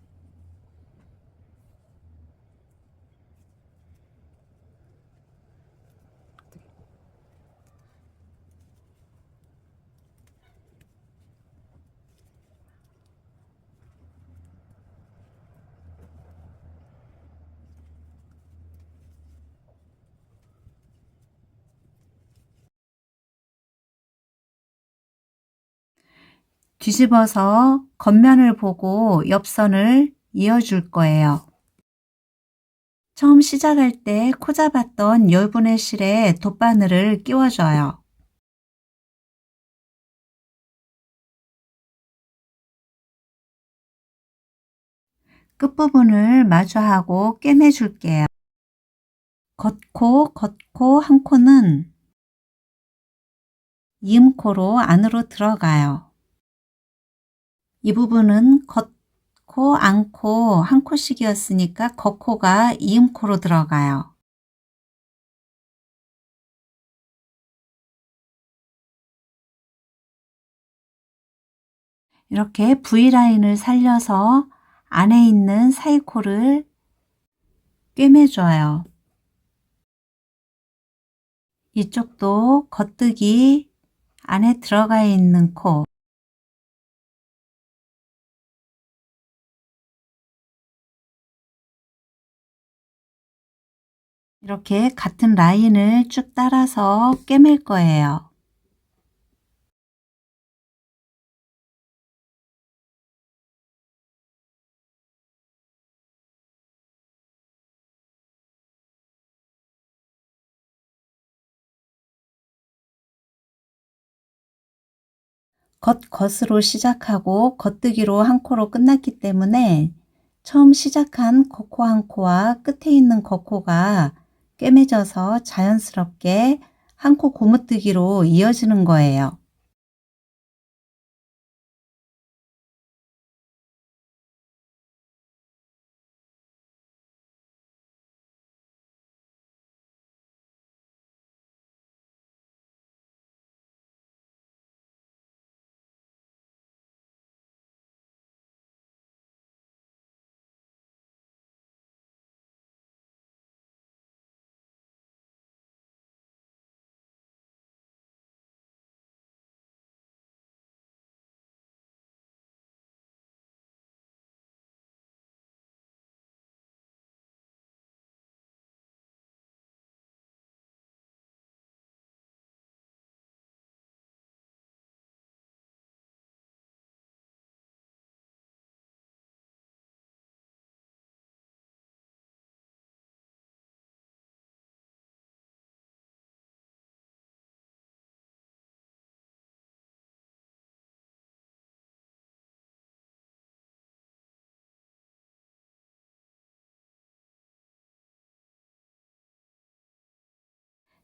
[SPEAKER 1] 뒤집어서 겉면을 보고 옆선을 이어줄 거예요. 처음 시작할 때 코 잡았던 여분의 실에 돗바늘을 끼워줘요. 끝부분을 마주하고 꿰매줄게요. 겉코 한 코는 이음코로 안으로 들어가요. 이 부분은 겉코, 안코 한 코씩이었으니까 겉코가 이음코로 들어가요. 이렇게 V라인을 살려서 안에 있는 사이코를 꿰매줘요. 이쪽도 겉뜨기 안에 들어가 있는 코, 이렇게 같은 라인을 쭉 따라서 꿰맬 거예요. 겉으로 시작하고 겉뜨기로 한 코로 끝났기 때문에 처음 시작한 겉코 한 코와 끝에 있는 겉코가 꿰매져서 자연스럽게 한 코 고무뜨기로 이어지는 거예요.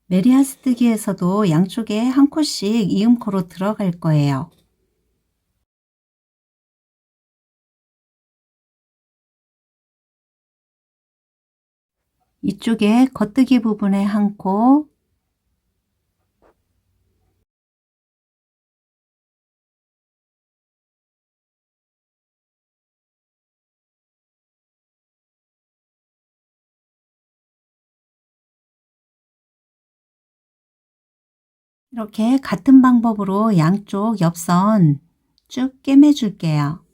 [SPEAKER 1] 메리하스뜨기에서도 양쪽에 한 코씩 이음코로 들어갈 거예요. 이쪽에 겉뜨기 부분에 한 코, 이렇게 같은 방법으로 양쪽 옆선 쭉 꿰매줄게요.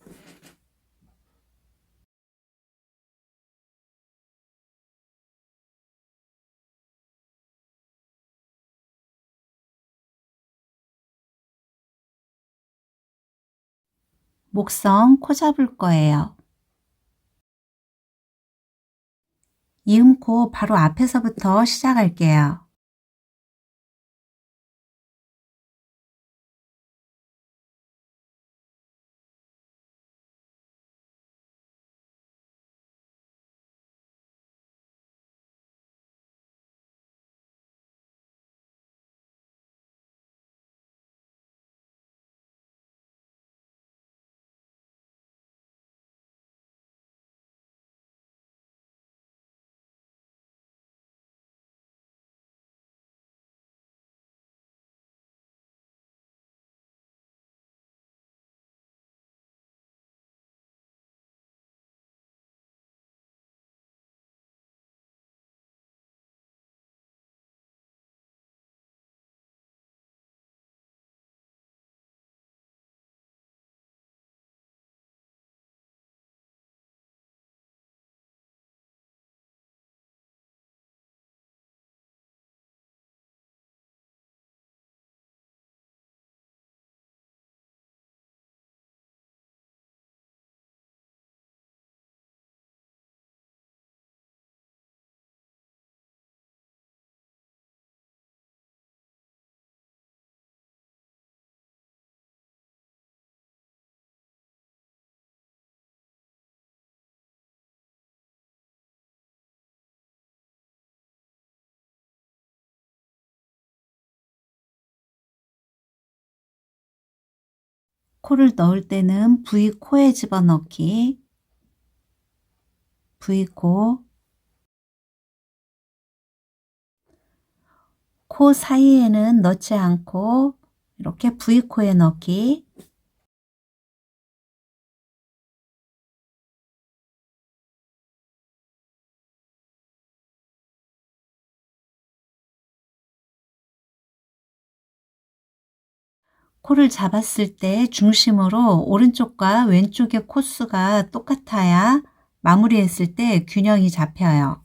[SPEAKER 1] 목성 코 잡을 거예요. 이음코 바로 앞에서부터 시작할게요. 코를 넣을 때는 V코에 집어넣기, V코, 코 사이에는 넣지 않고 이렇게 V코에 넣기, 코를 잡았을 때 중심으로 오른쪽과 왼쪽의 코수가 똑같아야 마무리했을 때 균형이 잡혀요.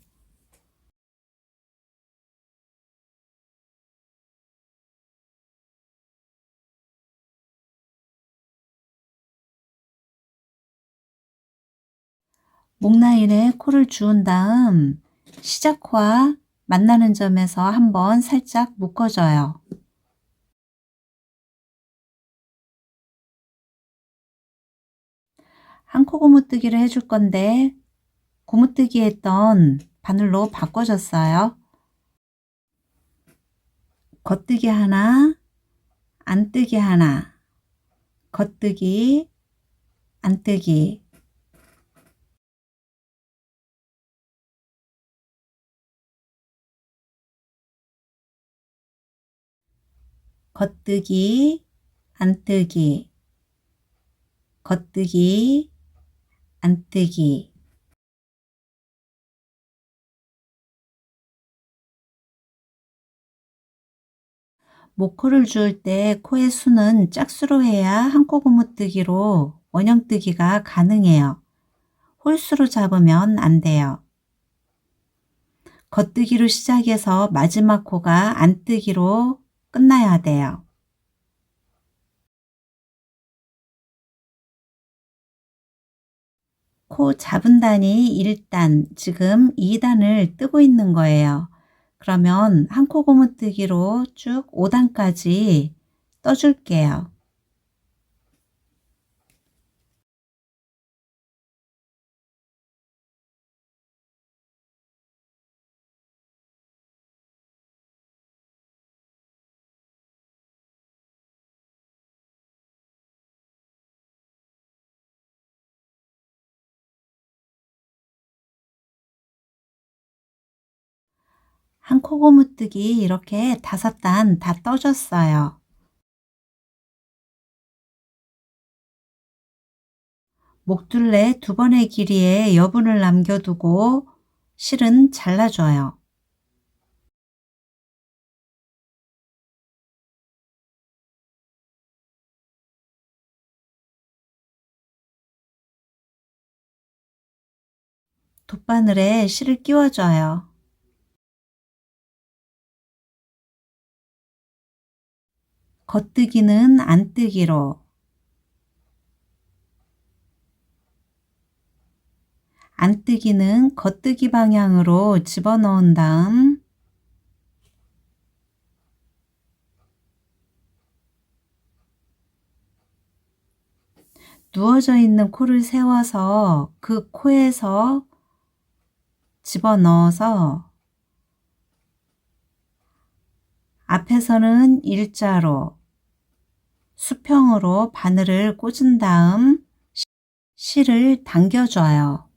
[SPEAKER 1] 목 라인에 코를 주운 다음 시작코와 만나는 점에서 한번 살짝 묶어줘요. 한 코 고무뜨기를 해줄 건데 고무뜨기 했던 바늘로 바꿔줬어요. 겉뜨기 하나, 안뜨기 하나, 겉뜨기, 안뜨기, 겉뜨기, 안뜨기, 겉뜨기, 안뜨기. 목코를 주울 때 코의 수는 짝수로 해야 한 코 고무뜨기로 원형뜨기가 가능해요. 홀수로 잡으면 안 돼요. 겉뜨기로 시작해서 마지막 코가 안뜨기로 끝나야 돼요. 코 잡은 단이 1단, 지금 2단을 뜨고 있는 거예요. 그러면 한 코 고무뜨기로 쭉 5단까지 떠줄게요. 한 코 고무뜨기 이렇게 5단 다 떠줬어요. 목둘레 2번의 길이에 여분을 남겨두고 실은 잘라줘요. 돗바늘에 실을 끼워줘요. 겉뜨기는 안뜨기로, 안뜨기는 겉뜨기 방향으로 집어넣은 다음 누워져 있는 코를 세워서 그 코에서 집어넣어서 앞에서는 일자로 수평으로 바늘을 꽂은 다음 실을 당겨줘요.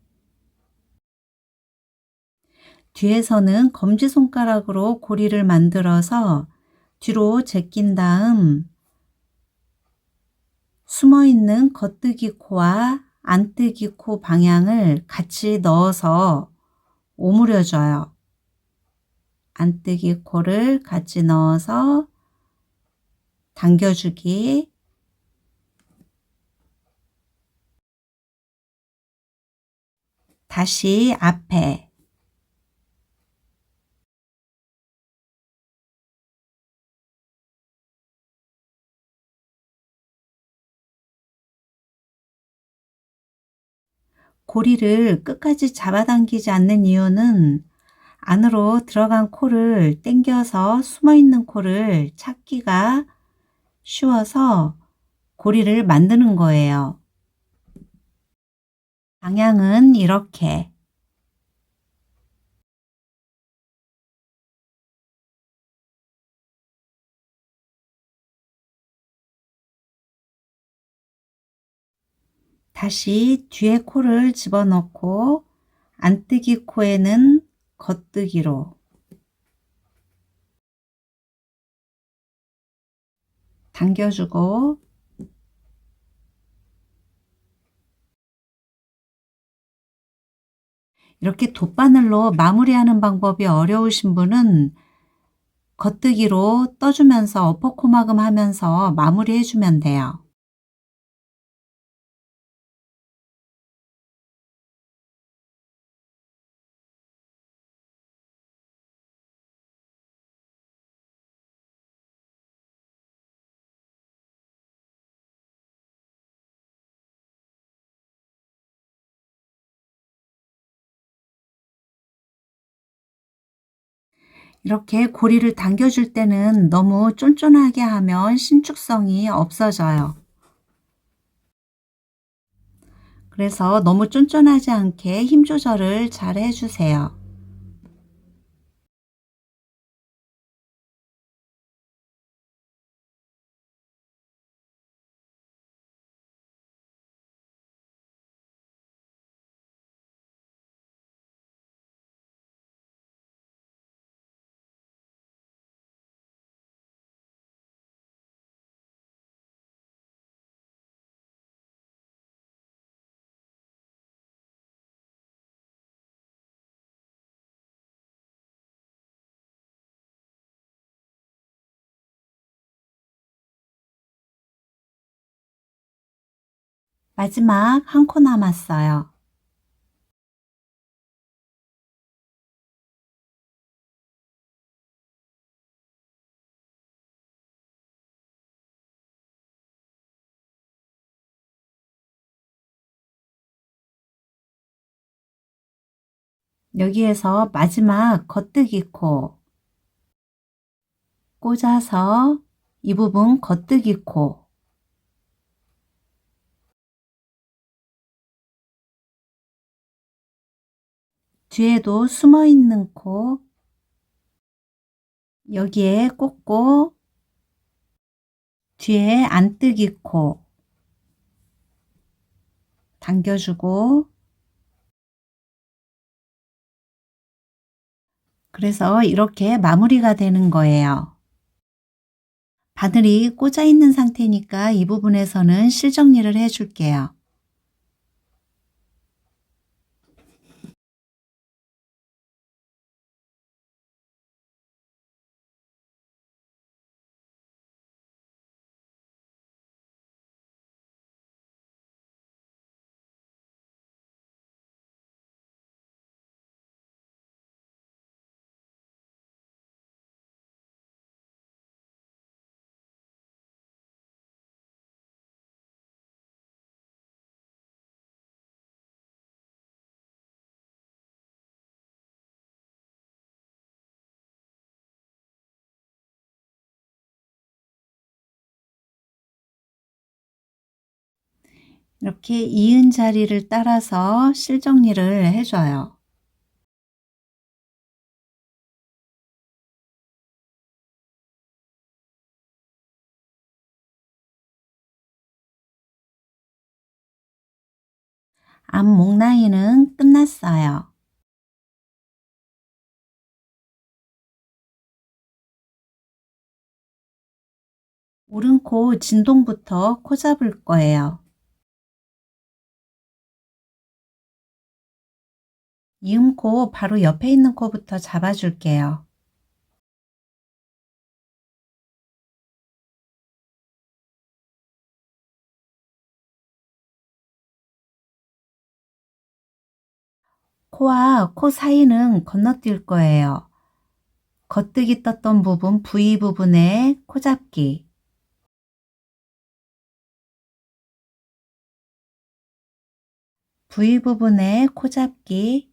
[SPEAKER 1] 뒤에서는 검지손가락으로 고리를 만들어서 뒤로 제낀 다음 숨어있는 겉뜨기 코와 안뜨기 코 방향을 같이 넣어서 오므려줘요. 안뜨기 코를 같이 넣어서 당겨주기, 다시 앞에, 고리를 끝까지 잡아당기지 않는 이유는 안으로 들어간 코를 당겨서 숨어있는 코를 찾기가 쉬워서 고리를 만드는 거예요. 방향은 이렇게 다시 뒤에 코를 집어넣고 안뜨기 코에는 겉뜨기로 당겨주고 이렇게 돗바늘로 마무리하는 방법이 어려우신 분은 겉뜨기로 떠주면서 어퍼코마금 하면서 마무리해 주면 돼요. 이렇게 고리를 당겨줄 때는 너무 쫀쫀하게 하면 신축성이 없어져요. 그래서 너무 쫀쫀하지 않게 힘 조절을 잘 해주세요. 마지막 한 코 남았어요. 여기에서 마지막 겉뜨기 코 꽂아서 이 부분 겉뜨기 코 뒤에도 숨어 있는 코 여기에 꽂고 뒤에 안뜨기 코 당겨주고 그래서 이렇게 마무리가 되는 거예요. 바늘이 꽂아 있는 상태니까 이 부분에서는 실 정리를 해 줄게요. 이렇게 이은 자리를 따라서 실 정리를 해줘요. 앞목 라인은 끝났어요. 오른코 진동부터 코 잡을 거예요. 이음코 바로 옆에 있는 코부터 잡아줄게요. 코와 코 사이는 건너뛸 거예요. 겉뜨기 떴던 부분 V 부분에 코 잡기 V 부분에 코 잡기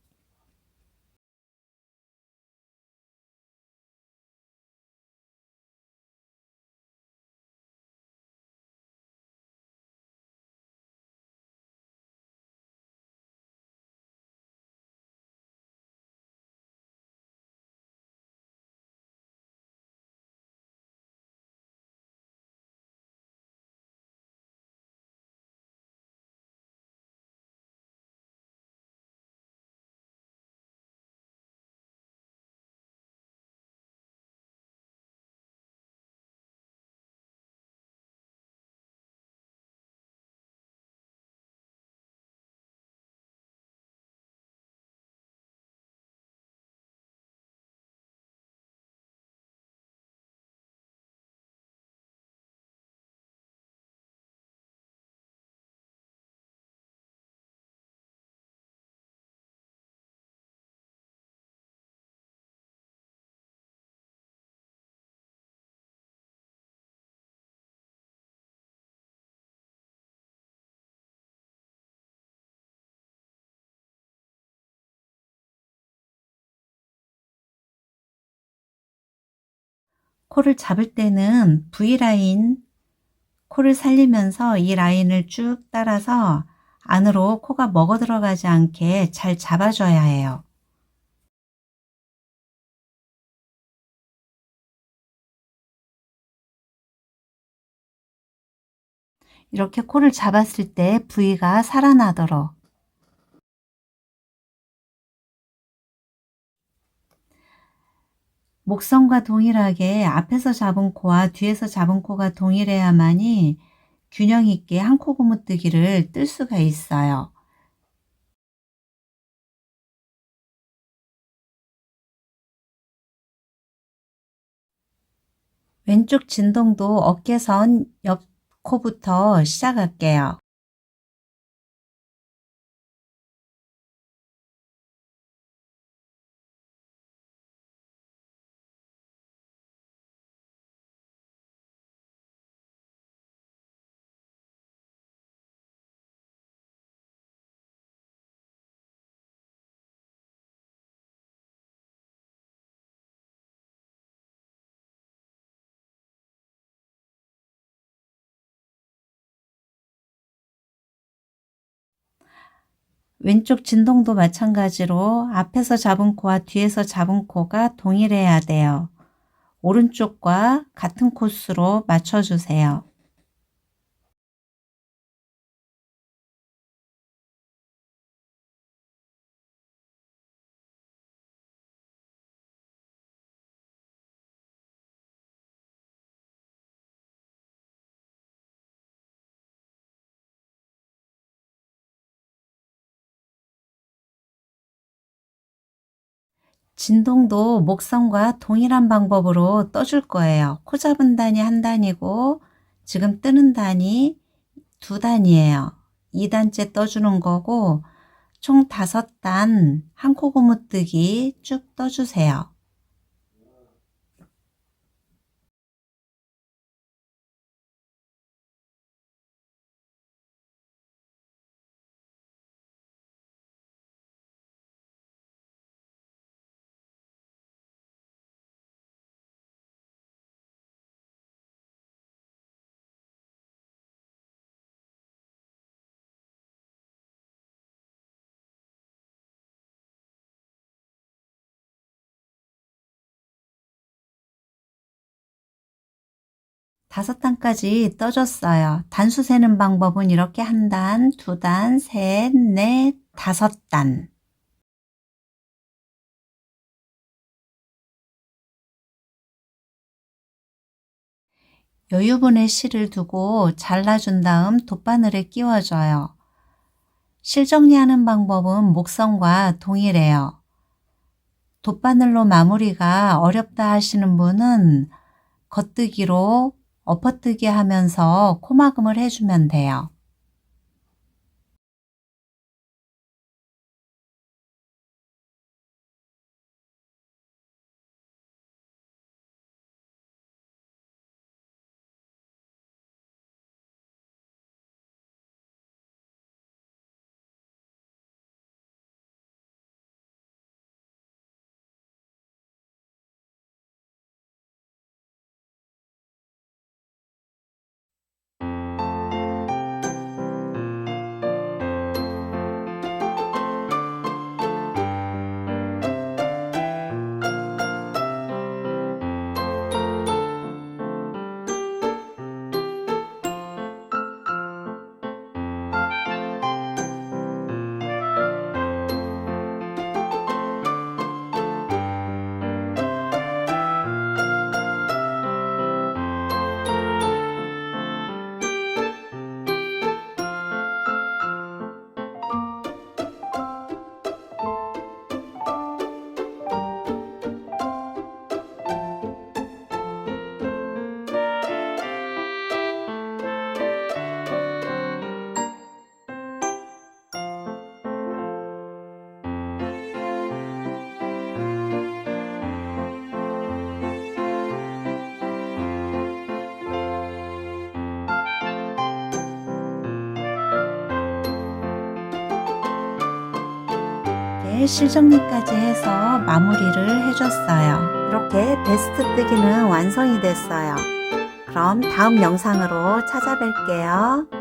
[SPEAKER 1] 코를 잡을 때는 V라인 코를 살리면서 이 라인을 쭉 따라서 안으로 코가 먹어 들어가지 않게 잘 잡아줘야 해요. 이렇게 코를 잡았을 때 V가 살아나도록 목선과 동일하게 앞에서 잡은 코와 뒤에서 잡은 코가 동일해야만이 균형 있게 한 코 고무뜨기를 뜰 수가 있어요. 왼쪽 진동도 어깨선 옆 코부터 시작할게요. 왼쪽 진동도 마찬가지로 앞에서 잡은 코와 뒤에서 잡은 코가 동일해야 돼요. 오른쪽과 같은 코스로 맞춰주세요. 진동도 목선과 동일한 방법으로 떠줄 거예요. 코 잡은 단이 한 단이고 지금 뜨는 단이 두 단이에요. 2단째 떠주는 거고 총 5단 한 코 고무뜨기 쭉 떠주세요. 다섯 단까지 떠줬어요. 단수 세는 방법은 이렇게 한 단, 두 단, 셋, 넷, 5단. 여유분의 실을 두고 잘라준 다음 돗바늘에 끼워줘요. 실 정리하는 방법은 목선과 동일해요. 돗바늘로 마무리가 어렵다 하시는 분은 겉뜨기로 엎어뜨기 하면서 코막음을 해주면 돼요. 이렇게 실정리까지 해서 마무리를 해줬어요. 이렇게 베스트 뜨기는 완성이 됐어요. 그럼 다음 영상으로 찾아뵐게요.